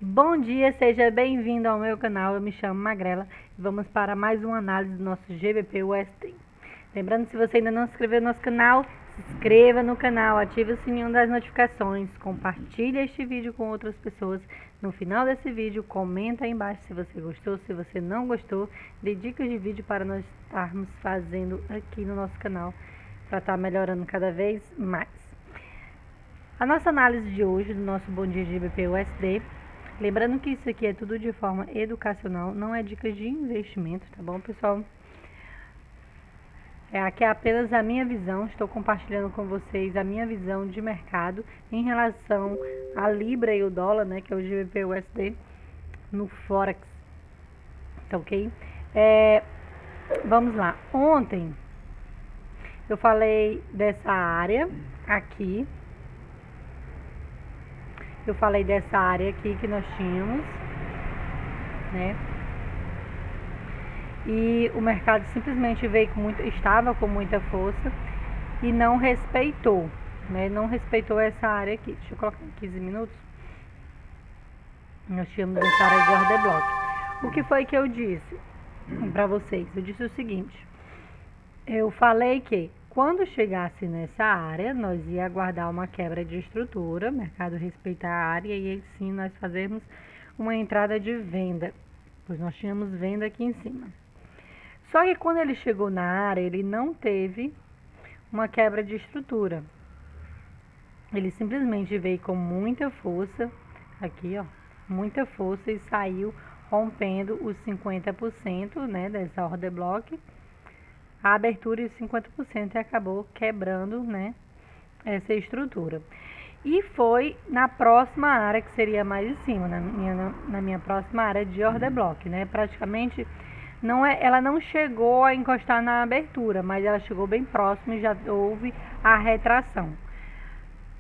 Bom dia, seja bem-vindo ao meu canal. Eu me chamo Magrela e vamos para mais uma análise do nosso GBP USD. Lembrando, se você ainda não se inscreveu no nosso canal, se inscreva no canal, ative o sininho das notificações, compartilhe este vídeo com outras pessoas. No final desse vídeo, comenta aí embaixo se você gostou, se você não gostou, dê dicas de vídeo para nós estarmos fazendo aqui no nosso canal para estar melhorando cada vez mais. A nossa análise de hoje do nosso Bom Dia GBP USD. Lembrando que isso aqui é tudo de forma educacional, não é dicas de investimento, tá bom, pessoal? Aqui é apenas a minha visão, estou compartilhando com vocês a minha visão de mercado em relação à Libra e o dólar, né, que é o GBP/USD no Forex, tá ok? Vamos lá, ontem eu falei dessa área aqui, que nós tínhamos, né? E o mercado simplesmente estava com muita força e não respeitou, né? Não respeitou essa área aqui. Deixa eu colocar 15 minutos. Nós tínhamos essa área de order block. O que foi que eu disse para vocês? Eu disse o seguinte: eu falei que quando chegasse nessa área, nós ia aguardar uma quebra de estrutura, o mercado respeitar a área e aí sim nós fazermos uma entrada de venda, pois nós tínhamos venda aqui em cima. Só que quando ele chegou na área, ele não teve uma quebra de estrutura. Ele simplesmente veio com muita força, aqui ó, muita força e saiu rompendo os 50%, né, dessa order block, a abertura de 50% e acabou quebrando, né, essa estrutura. E foi na próxima área, que seria mais em cima, na minha próxima área de order block, né, praticamente... ela não chegou a encostar na abertura, mas ela chegou bem próximo e já houve a retração.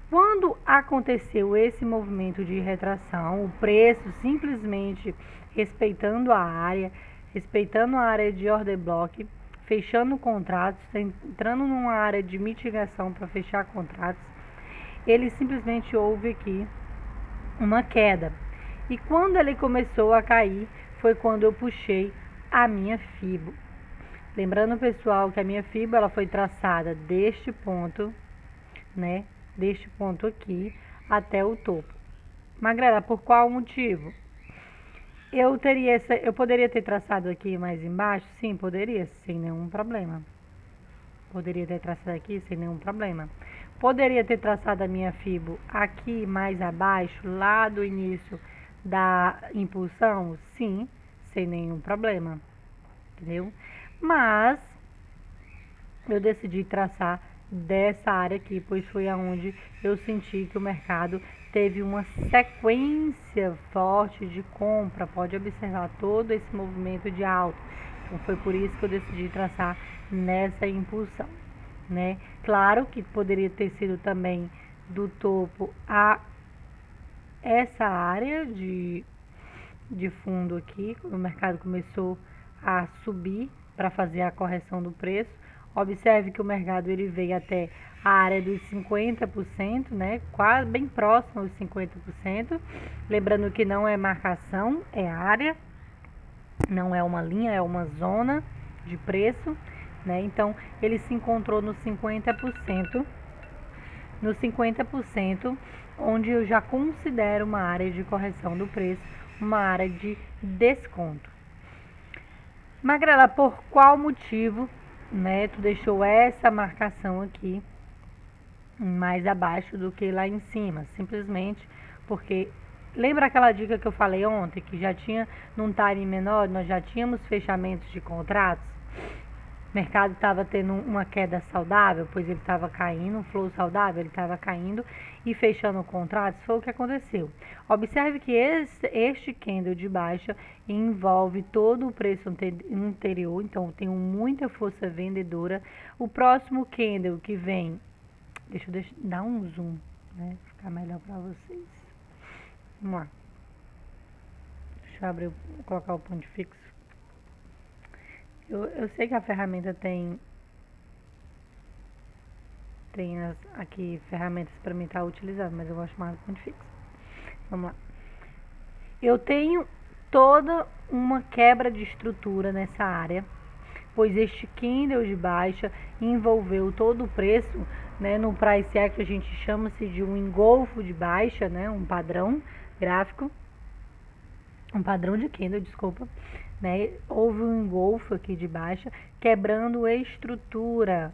Quando aconteceu esse movimento de retração, o preço simplesmente respeitando a área de order block, fechando contratos, entrando numa área de mitigação para fechar contratos, ele simplesmente houve aqui uma queda. E quando ele começou a cair, foi quando eu puxei a minha FIBO. Lembrando, pessoal, que a minha FIBO ela foi traçada deste ponto, né, deste ponto aqui até o topo. Magrela, por qual motivo? Eu poderia ter traçado aqui mais embaixo? Sim, poderia, sem nenhum problema. Poderia ter traçado aqui sem nenhum problema. Poderia ter traçado a minha FIBO aqui mais abaixo, lá do início da impulsão? Sim, sem nenhum problema, entendeu? Mas eu decidi traçar dessa área aqui, pois foi aonde eu senti que o mercado teve uma sequência forte de compra. Pode observar todo esse movimento de alta. Então foi por isso que eu decidi traçar nessa impulsão, né? Claro que poderia ter sido também do topo a essa área de fundo aqui, quando o mercado começou a subir para fazer a correção do preço. Observe que o mercado ele veio até a área dos 50%, né? Quase bem próximo aos 50%. Lembrando que não é marcação, é área, não é uma linha, é uma zona de preço, né? Então ele se encontrou no 50%, onde eu já considero uma área de correção do preço, uma área de desconto. Magrela, por qual motivo, né, tu deixou essa marcação aqui mais abaixo do que lá em cima? Simplesmente porque, lembra aquela dica que eu falei ontem, que já tinha num time menor, nós já tínhamos fechamentos de contratos? O mercado estava tendo uma queda saudável, pois ele estava caindo, um flow saudável, ele estava caindo e fechando contratos, foi o que aconteceu. Observe que este candle de baixa envolve todo o preço anterior, então tem muita força vendedora. O próximo candle que vem, deixa eu dar um zoom, né, ficar melhor para vocês. Vamos lá. Deixa eu abrir, colocar o ponto fixo. Eu sei que a ferramenta tem aqui ferramentas para mim estar utilizando, mas eu gosto mais do ponto fixo. Vamos lá. Eu tenho toda uma quebra de estrutura nessa área, pois este candle de baixa envolveu todo o preço, né, no price action a gente chama-se de um engolfo de baixa, né, um padrão gráfico, um padrão de candle, desculpa, né, houve um engolfo aqui de baixa, quebrando a estrutura,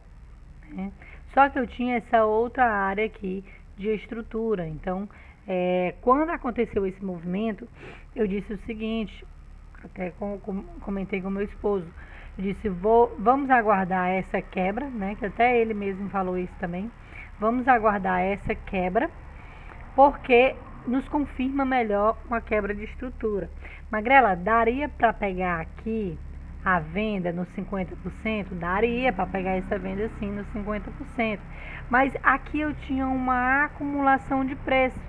né, só que eu tinha essa outra área aqui de estrutura, então, quando aconteceu esse movimento, eu disse o seguinte, até comentei com meu esposo, eu disse, vamos aguardar essa quebra, né, que até ele mesmo falou isso também, vamos aguardar essa quebra, porque nos confirma melhor uma quebra de estrutura. Magrela, daria para pegar aqui a venda nos 50%? Daria para pegar essa venda sim nos 50%, mas aqui eu tinha uma acumulação de preço,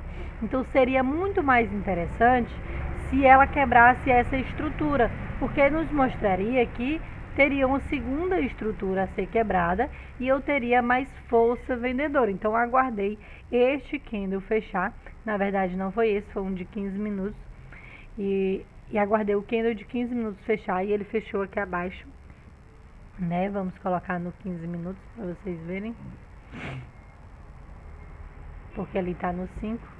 então seria muito mais interessante se ela quebrasse essa estrutura, porque nos mostraria que teria uma segunda estrutura a ser quebrada e eu teria mais força vendedora. Então aguardei este candle fechar, na verdade não foi esse, foi um de 15 minutos, e aguardei o candle de 15 minutos fechar e ele fechou aqui abaixo, né? Vamos colocar no 15 minutos para vocês verem, porque ali tá no 5.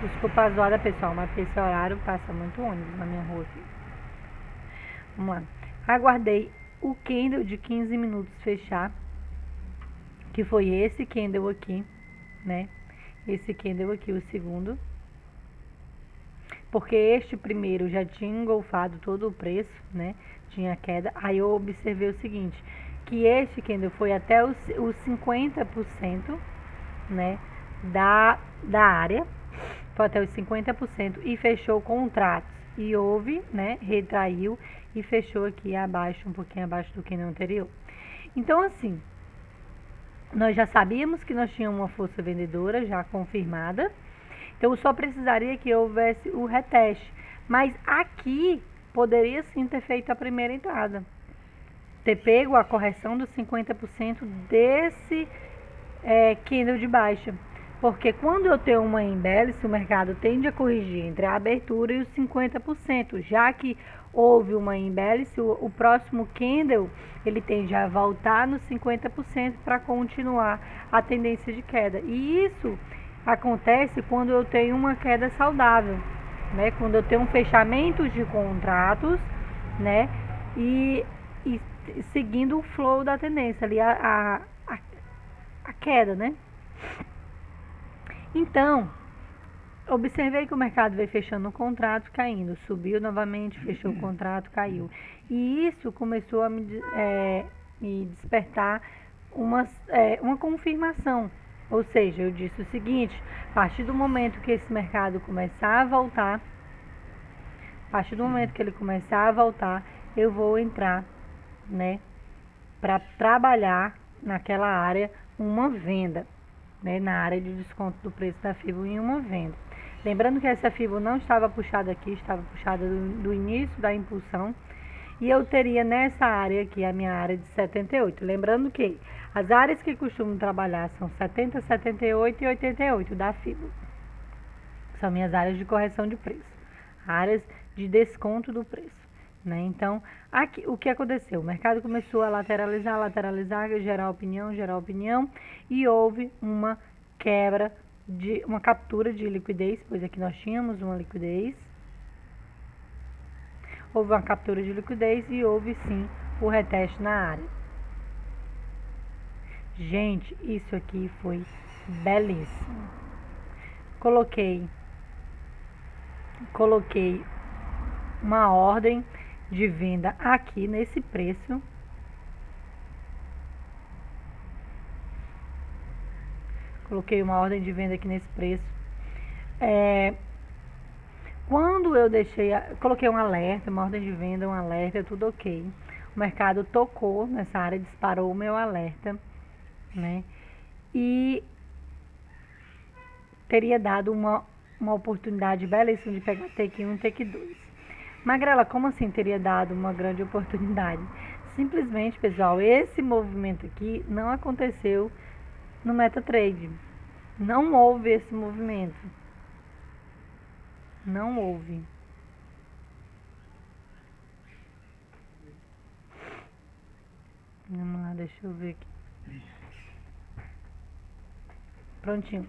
Desculpa a zoada, pessoal, mas esse horário passa muito ônibus na minha rua aqui. Vamos lá. Aguardei o candle de 15 minutos fechar, que foi esse candle aqui, né? Esse candle aqui, o segundo. Porque este primeiro já tinha engolfado todo o preço, né? Tinha queda. Aí eu observei o seguinte, que este candle foi até os 50%, né? Da área. Foi até os 50% e fechou contratos. E houve, né? Retraiu e fechou aqui abaixo, um pouquinho abaixo do candle anterior. Então, assim, nós já sabíamos que nós tínhamos uma força vendedora já confirmada. Então, eu só precisaria que houvesse o reteste. Mas aqui, poderia sim ter feito a primeira entrada. Ter pego a correção dos 50% desse candle de baixa. Porque quando eu tenho uma embellice, o mercado tende a corrigir entre a abertura e os 50%. Já que houve uma embellice, o próximo candle, ele tende a voltar nos 50% para continuar a tendência de queda. E isso acontece quando eu tenho uma queda saudável, né? Quando eu tenho um fechamento de contratos, né? E seguindo o flow da tendência ali, a queda, né? Então, observei que o mercado veio fechando o contrato, caindo, subiu novamente, fechou o contrato, caiu. E isso começou a me despertar uma confirmação. Ou seja, eu disse o seguinte, a partir do momento que esse mercado começar a voltar, eu vou entrar, né, para trabalhar naquela área uma venda, né, na área de desconto do preço da FIBO em uma venda. Lembrando que essa FIBO não estava puxada aqui, estava puxada do início da impulsão, e eu teria nessa área aqui a minha área de 78. Lembrando que as áreas que costumo trabalhar são 70, 78 e 88 da FIBO. São minhas áreas de correção de preço, áreas de desconto do preço, né? Então, aqui, o que aconteceu? O mercado começou a lateralizar, gerar opinião, e houve uma quebra, uma captura de liquidez, pois aqui nós tínhamos uma liquidez. Houve uma captura de liquidez e houve sim o reteste na área. Gente, isso aqui foi belíssimo. Coloquei uma ordem de venda aqui nesse preço. Coloquei uma ordem de venda aqui nesse preço. Quando eu coloquei um alerta, uma ordem de venda, um alerta, tudo ok. O mercado tocou nessa área, disparou o meu alerta, né? E teria dado uma oportunidade belíssima de pegar take 1 e take 2. Magrela, como assim teria dado uma grande oportunidade? Simplesmente, pessoal, esse movimento aqui não aconteceu no MetaTrader. Não houve esse movimento. Não houve. Vamos lá, deixa eu ver aqui. Prontinho.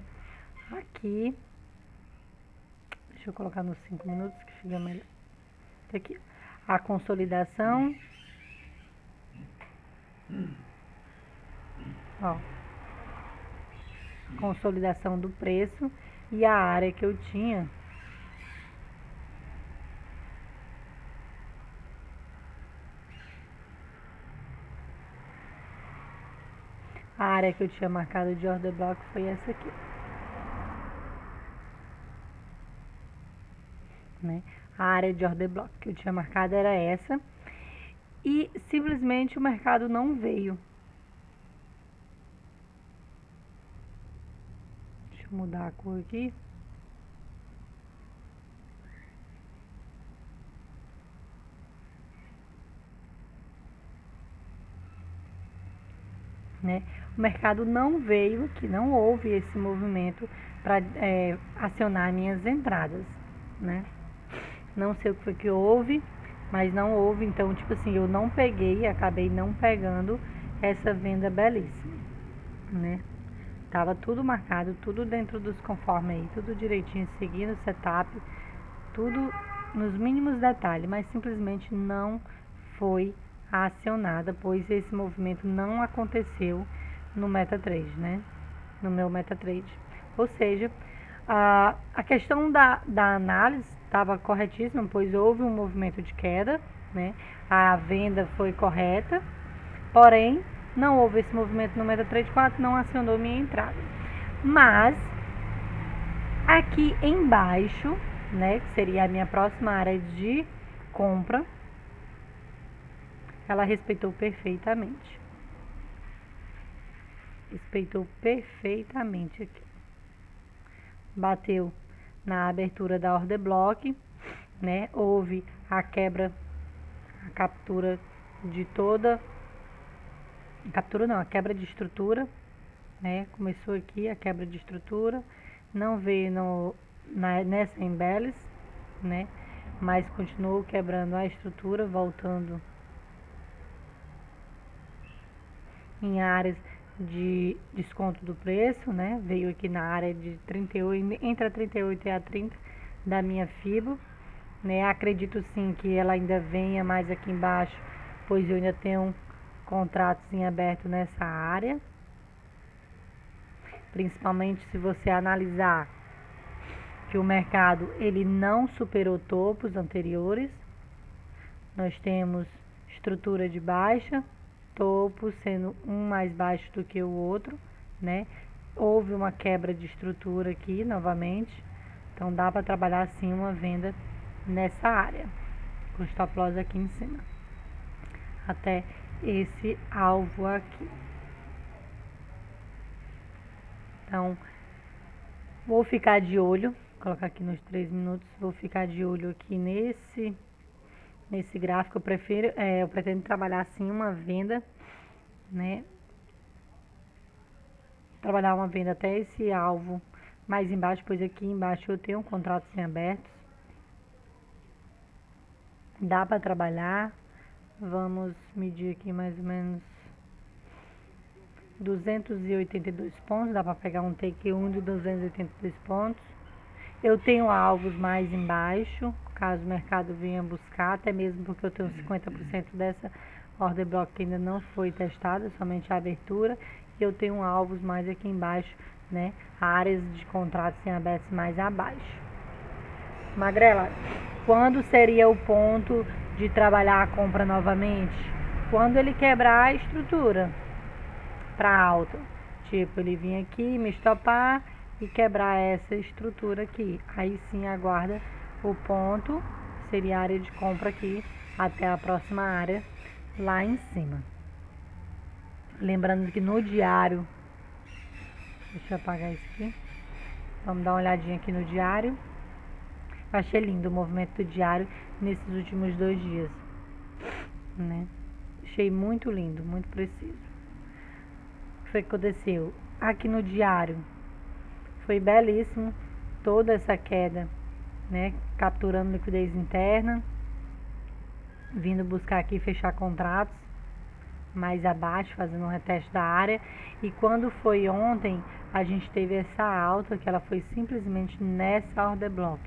Aqui. Deixa eu colocar nos 5 minutos que fica melhor. Aqui. A consolidação. Ó. Consolidação do preço. E a área que eu tinha. A área que eu tinha marcado de order block foi essa aqui. Né? A área de order block que eu tinha marcado era essa. E simplesmente o mercado não veio. Deixa eu mudar a cor aqui. Né? O mercado não veio aqui, não houve esse movimento para acionar minhas entradas, né? Não sei o que foi que houve, mas não houve, então, tipo assim, eu não peguei, acabei não pegando essa venda belíssima, né? Tava tudo marcado, tudo dentro dos conformes aí, tudo direitinho, seguindo o setup, tudo nos mínimos detalhes, mas simplesmente não foi acionada, pois esse movimento não aconteceu no MetaTrader, né? No meu MetaTrader. Ou seja, a questão da análise estava corretíssima, pois houve um movimento de queda, né? A venda foi correta, porém, não houve esse movimento no MetaTrader 4, não acionou minha entrada. Mas, aqui embaixo, né, que seria a minha próxima área de compra, ela respeitou perfeitamente. Respeitou perfeitamente aqui. Bateu na abertura da order block, né? Houve a quebra, a captura de toda... Captura não, a quebra de estrutura, né? Começou aqui a quebra de estrutura, não veio nessa embellis, né? Mas continuou quebrando a estrutura, voltando em áreas de desconto do preço, né? Veio aqui na área de 38, entre a 38 e a 30 da minha FIBO, né? Acredito sim que ela ainda venha mais aqui embaixo, pois eu ainda tenho contratos em aberto nessa área. Principalmente se você analisar que o mercado ele não superou topos anteriores. Nós temos estrutura de baixa, topo sendo um mais baixo do que o outro, né? Houve uma quebra de estrutura aqui novamente, então dá para trabalhar assim uma venda nessa área, com stop loss aqui em cima, até esse alvo aqui. Então, vou ficar de olho, vou colocar aqui nos 3 minutos, vou ficar de olho aqui nesse gráfico. Eu pretendo trabalhar assim uma venda, né? Trabalhar uma venda até esse alvo mais embaixo, pois aqui embaixo eu tenho contratos em abertos. Dá para trabalhar. Vamos medir aqui mais ou menos 282 pontos, dá para pegar um take 1 de 282 pontos. Eu tenho alvos mais embaixo, caso o mercado venha buscar, até mesmo porque eu tenho 50% dessa order block que ainda não foi testada, somente a abertura. E eu tenho alvos mais aqui embaixo, né? Áreas de contratos em abertos mais abaixo. Magrela, quando seria o ponto de trabalhar a compra novamente? Quando ele quebrar a estrutura para alta, tipo ele vir aqui me estopar e quebrar essa estrutura aqui, aí sim aguarda o ponto, seria a área de compra aqui até a próxima área lá em cima. Lembrando que no diário, deixa eu apagar isso aqui, vamos dar uma olhadinha aqui no diário. Eu achei lindo o movimento do diário, nesses últimos 2 dias, né? Achei muito lindo, muito preciso. O que foi que aconteceu? Aqui no diário foi belíssimo toda essa queda, né? Capturando liquidez interna, vindo buscar aqui fechar contratos mais abaixo, fazendo um reteste da área. E quando foi ontem, a gente teve essa alta, que ela foi simplesmente nessa order block,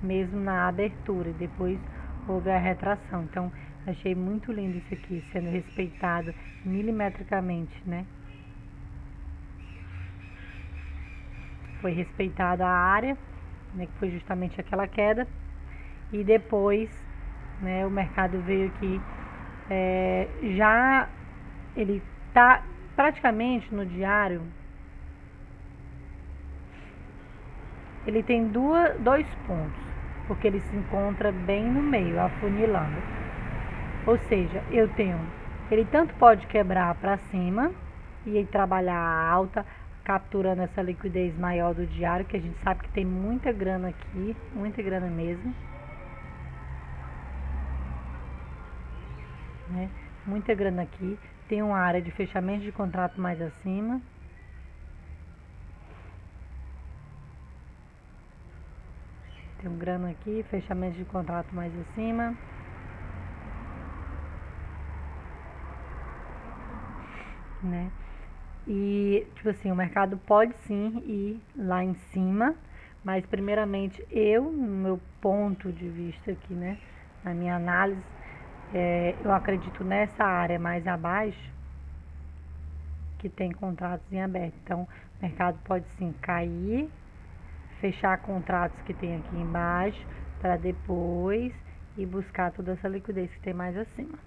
mesmo na abertura, e depois houve a retração. Então, achei muito lindo isso aqui, sendo respeitado milimetricamente, né? Foi respeitada a área, né, que foi justamente aquela queda, e depois, né, o mercado veio aqui, já ele tá praticamente no diário, ele tem dois pontos, porque ele se encontra bem no meio, afunilando. Ou seja, ele tanto pode quebrar para cima e aí trabalhar a alta, capturando essa liquidez maior do diário, que a gente sabe que tem muita grana aqui, muita grana mesmo, né? Muita grana aqui. Tem uma área de fechamento de contrato mais acima. Tem um grana aqui, fechamento de contrato mais acima. Né? E, tipo assim, o mercado pode sim ir lá em cima, mas primeiramente no meu ponto de vista aqui, né, na minha análise, eu acredito nessa área mais abaixo, que tem contratos em aberto. Então, o mercado pode sim cair, fechar contratos que tem aqui embaixo, para depois ir buscar toda essa liquidez que tem mais acima.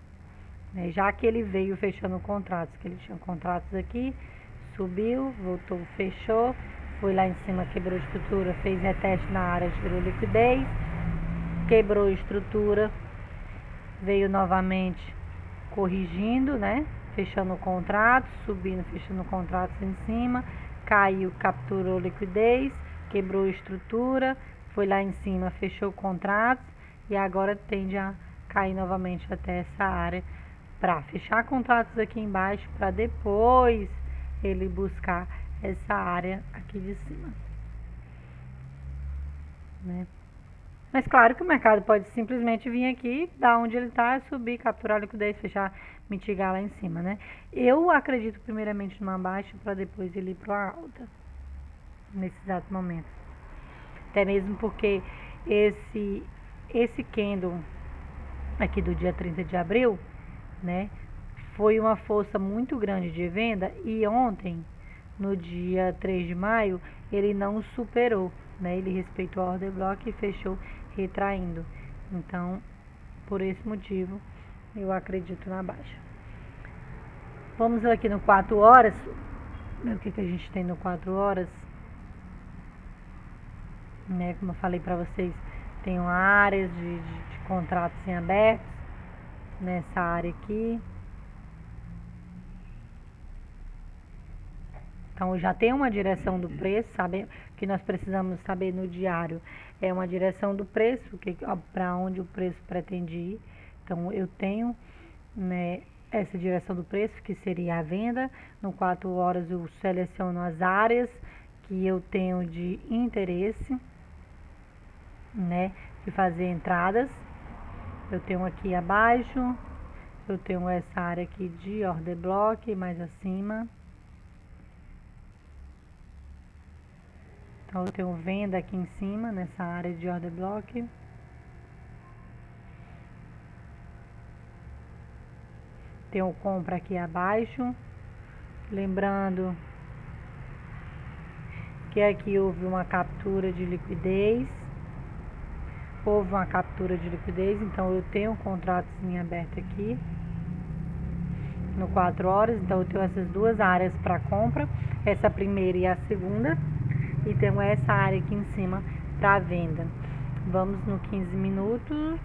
Já que ele veio fechando contratos, que ele tinha contratos aqui, subiu, voltou, fechou, foi lá em cima, quebrou a estrutura, fez reteste na área, gerou liquidez, quebrou a estrutura, veio novamente corrigindo, né? Fechando o contrato, subindo, fechando contratos em cima, caiu, capturou liquidez, quebrou a estrutura, foi lá em cima, fechou contratos e agora tende a cair novamente até essa área para fechar contratos aqui embaixo, para depois ele buscar essa área aqui de cima, né? Mas claro que o mercado pode simplesmente vir aqui, da onde ele está, subir, capturar a liquidez, fechar, mitigar lá em cima, né? Eu acredito primeiramente numa baixa para depois ele ir para uma alta, nesse exato momento. Até mesmo porque esse candle aqui do dia 30 de abril, né, foi uma força muito grande de venda, e ontem, no dia 3 de maio, ele não superou, né, ele respeitou a order block e fechou retraindo. Então, por esse motivo, eu acredito na baixa. Vamos aqui no 4 horas, o que a gente tem no 4 horas, né, como eu falei para vocês, tem áreas de contratos em aberto, nessa área aqui. Então, já tem uma direção do preço, sabe? Que nós precisamos saber no diário é uma direção do preço, para onde o preço pretende ir. Então, eu tenho, né, essa direção do preço, que seria a venda. No 4 horas, eu seleciono as áreas que eu tenho de interesse, né, de fazer entradas. Eu tenho aqui abaixo, eu tenho essa área aqui de order block, mais acima. Então, eu tenho venda aqui em cima, nessa área de order block. Tenho compra aqui abaixo. Lembrando que aqui houve uma captura de liquidez. Então eu tenho contratos em aberto aqui no 4 horas, então eu tenho essas duas áreas para compra, essa primeira e a segunda, e tenho essa área aqui em cima para venda. Vamos no 15 minutos.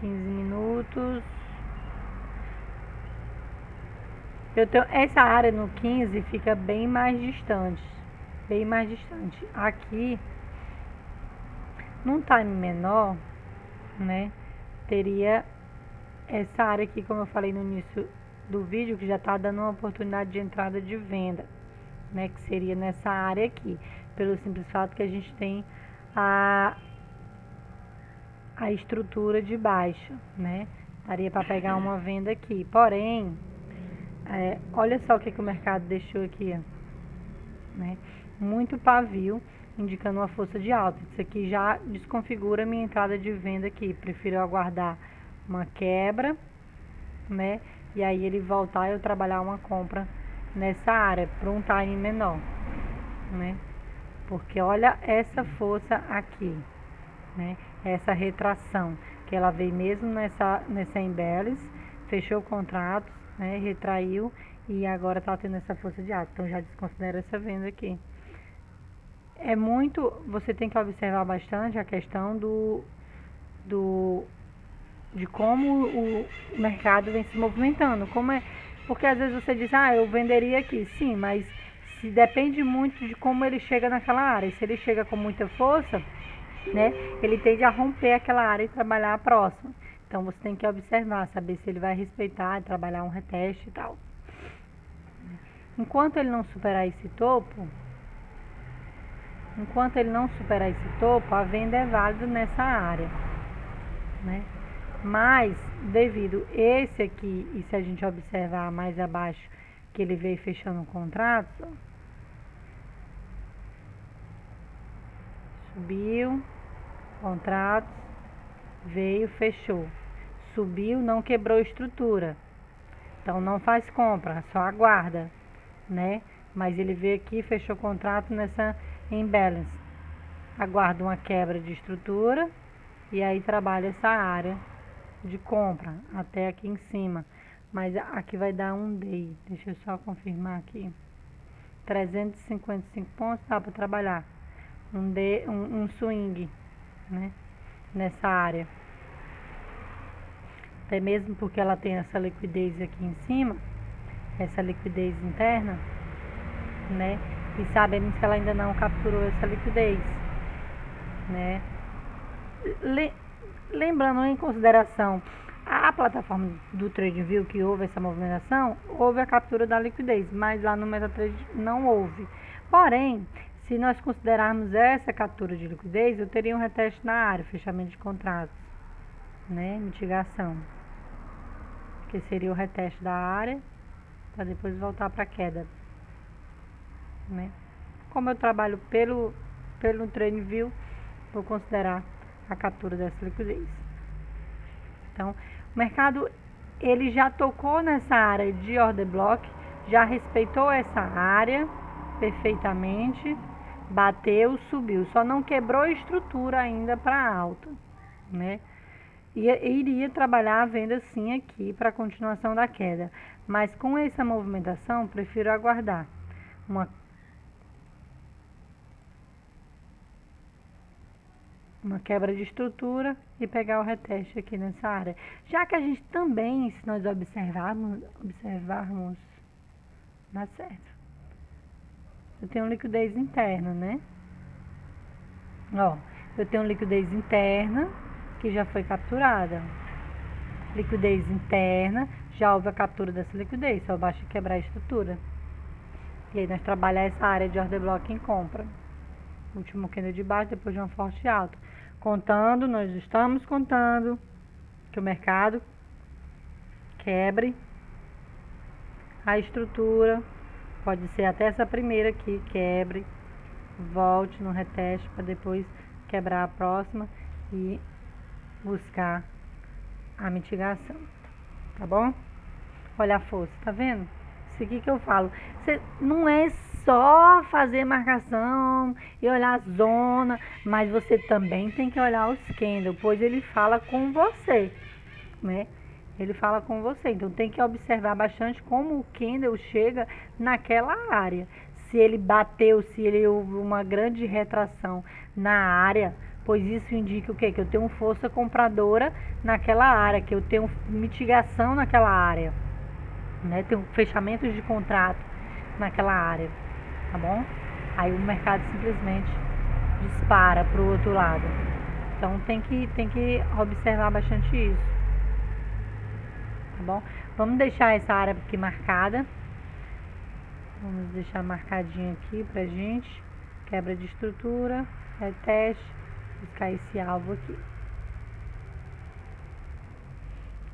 15 minutos. Essa área no 15 fica bem mais distante. Bem mais distante. Aqui, num time menor, né? Teria essa área aqui, como eu falei no início do vídeo, que já está dando uma oportunidade de entrada de venda, né? Que seria nessa área aqui. Pelo simples fato que a gente tem a estrutura de baixa, né? Daria para pegar uma venda aqui. Porém, olha só o que o mercado deixou aqui, né? Muito pavio, indicando uma força de alta. Isso aqui já desconfigura a minha entrada de venda aqui. Prefiro aguardar uma quebra, né? E aí ele voltar e eu trabalhar uma compra nessa área, para um time menor, né? Porque olha essa força aqui, né? Essa retração, que ela veio mesmo nessa imbalance, fechou o contrato, né? Retraiu e agora tá tendo essa força de alta. Então já desconsidera essa venda aqui. Você tem que observar bastante a questão de como o mercado vem se movimentando. Porque às vezes você diz, eu venderia aqui. Sim, mas se depende muito de como ele chega naquela área. E se ele chega com muita força, né, ele tende a romper aquela área e trabalhar a próxima. Então você tem que observar, saber se ele vai respeitar, trabalhar um reteste e tal. Enquanto ele não superar esse topo, a venda é válida nessa área, né? Mas, devido esse aqui, e se a gente observar mais abaixo, que ele veio fechando um contrato, subiu, contratos, veio, fechou. Subiu, não quebrou estrutura. Então, não faz compra, só aguarda, né? Mas ele veio aqui, fechou o contrato nessa imbalance. Aguarda uma quebra de estrutura e aí trabalha essa área de compra até aqui em cima, mas aqui vai dar um day, deixa eu só confirmar aqui, 355 pontos, dá para trabalhar um swing, né, nessa área, até mesmo porque ela tem essa liquidez aqui em cima, essa liquidez interna, né, e sabemos que ela ainda não capturou essa liquidez, né. Lembrando em consideração a plataforma do TradingView que houve essa movimentação, houve a captura da liquidez, mas lá no MetaTrader não houve. Porém, se nós considerarmos essa captura de liquidez, eu teria um reteste na área, fechamento de contratos, né, mitigação, que seria o reteste da área, para depois voltar para a queda, né. Como eu trabalho pelo TradingView, vou considerar a captura dessa liquidez. Então, o mercado ele já tocou nessa área de order block, já respeitou essa área perfeitamente, bateu, subiu, só não quebrou a estrutura ainda para alta, né? E iria trabalhar a venda sim aqui para a continuação da queda, mas com essa movimentação prefiro aguardar uma quebra de estrutura e pegar o reteste aqui nessa área. Já que a gente também, se nós observarmos, dá certo. Eu tenho liquidez interna, né? Ó, eu tenho liquidez interna que já foi capturada. Liquidez interna, já houve a captura dessa liquidez, só basta quebrar a estrutura. E aí nós trabalhamos essa área de order block em compra. Último candle de baixo, depois de uma forte alta. Contando, nós estamos contando que o mercado quebre a estrutura, pode ser até essa primeira aqui, quebre, volte no reteste para depois quebrar a próxima e buscar a mitigação, tá bom? Olha a força, tá vendo? Isso aqui que eu falo, não é só fazer marcação e olhar a zona, mas você também tem que olhar os candles, pois ele fala com você, né? Ele fala com você, então tem que observar bastante como o candle chega naquela área. Se ele bateu, se ele houve uma grande retração na área, pois isso indica o quê? Que eu tenho força compradora naquela área, que eu tenho mitigação naquela área, né? Tenho fechamentos de contrato naquela área, tá bom? Aí o mercado simplesmente dispara para o outro lado. Então tem que observar bastante isso, tá bom? Vamos deixar essa área aqui marcada. Vamos deixar marcadinho aqui pra gente. Quebra de estrutura, reteste, buscar esse alvo aqui.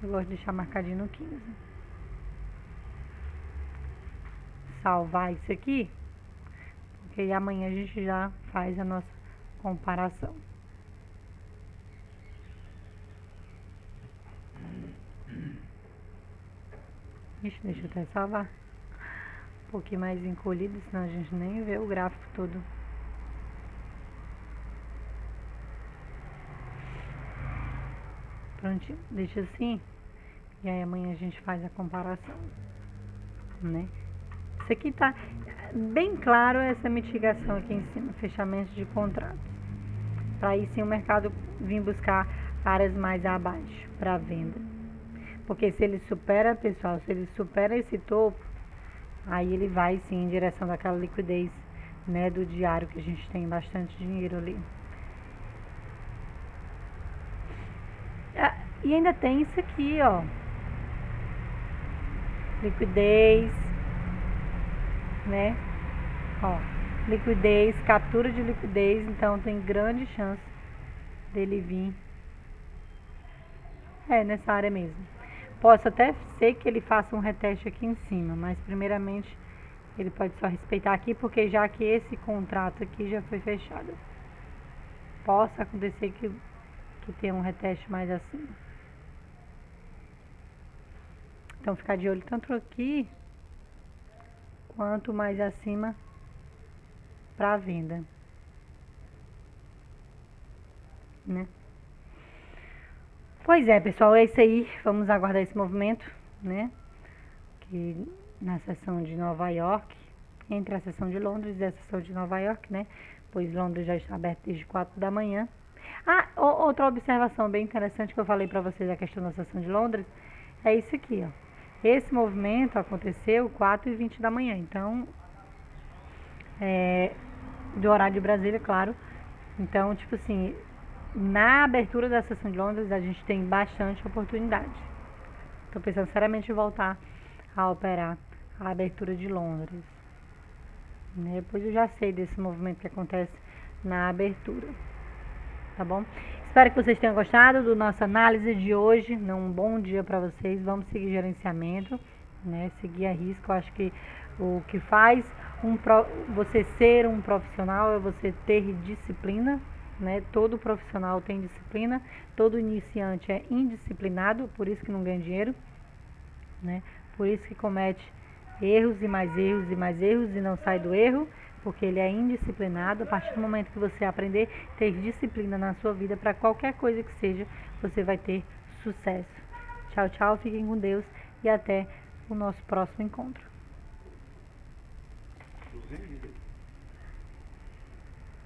Eu gosto de deixar marcadinho no 15. Salvar isso aqui, porque aí amanhã a gente já faz a nossa comparação. Ixi, deixa eu até salvar um pouquinho mais encolhido, senão a gente nem vê o gráfico todo. Prontinho, deixa assim, e aí amanhã a gente faz a comparação, né? Isso aqui tá bem claro, essa mitigação aqui em cima, fechamento de contratos. Para aí sim o mercado vir buscar áreas mais abaixo para venda. Porque se ele supera, pessoal, se ele supera esse topo, aí ele vai sim em direção daquela liquidez, né, do diário, que a gente tem bastante dinheiro ali. E ainda tem isso aqui, ó. Liquidez, né? Ó, liquidez, captura de liquidez, então tem grande chance dele vir nessa área mesmo. Posso até ser que ele faça um reteste aqui em cima, mas primeiramente ele pode só respeitar aqui, porque já que esse contrato aqui já foi fechado. Possa acontecer que tenha um reteste mais acima. Então ficar de olho tanto aqui quanto mais acima para venda, né? Pois é, pessoal, é isso aí. Vamos aguardar esse movimento, né? Que na sessão de Nova York, entre a sessão de Londres e a sessão de Nova York, né? Pois Londres já está aberto desde 4 da manhã. Ah, outra observação bem interessante que eu falei para vocês a questão da sessão de Londres é isso aqui, ó. Esse movimento aconteceu 4h20 da manhã, então do horário de Brasília, claro. Então, tipo assim, na abertura da sessão de Londres a gente tem bastante oportunidade. Estou pensando seriamente em voltar a operar a abertura de Londres, né? Depois eu já sei desse movimento que acontece na abertura, tá bom? Espero que vocês tenham gostado da nossa análise de hoje. Um bom dia para vocês. Vamos seguir gerenciamento, né? Seguir a risco. Eu acho que o que faz você ser um profissional é você ter disciplina, né? Todo profissional tem disciplina. Todo iniciante é indisciplinado, por isso que não ganha dinheiro, né? Por isso que comete erros e mais erros e mais erros e não sai do erro, porque ele é indisciplinado. A partir do momento que você aprender a ter disciplina na sua vida, para qualquer coisa que seja, você vai ter sucesso. Tchau, tchau, fiquem com Deus e até o nosso próximo encontro.